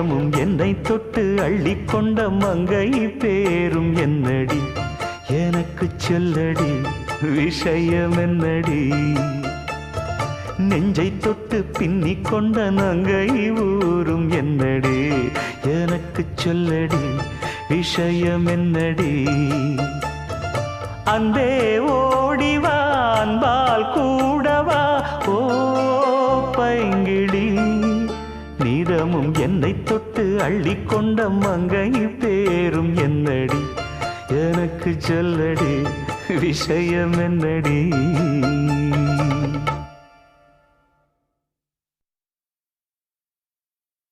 நிதமும் என்னை தொட்டு அள்ளிக்கொண்ட மங்கை பேரும் என்னடி எனக்கு சொல்லடி விஷயம் என்னடி நெஞ்சை தொட்டு பின்னிக் கொண்ட நங்கை ஊரும் என்னடி எனக்கு சொல்லடி விஷயம் என்னடி அன்பே ஓடிவா அன்பால் கூடவா ஓ பைங்கிளி நிதமும் என்னை தொட்டு அள்ளிக்கொண்ட மங்கை பேரும் என்னடி எனக்கு சொல்லடி விஷயம் என்னடி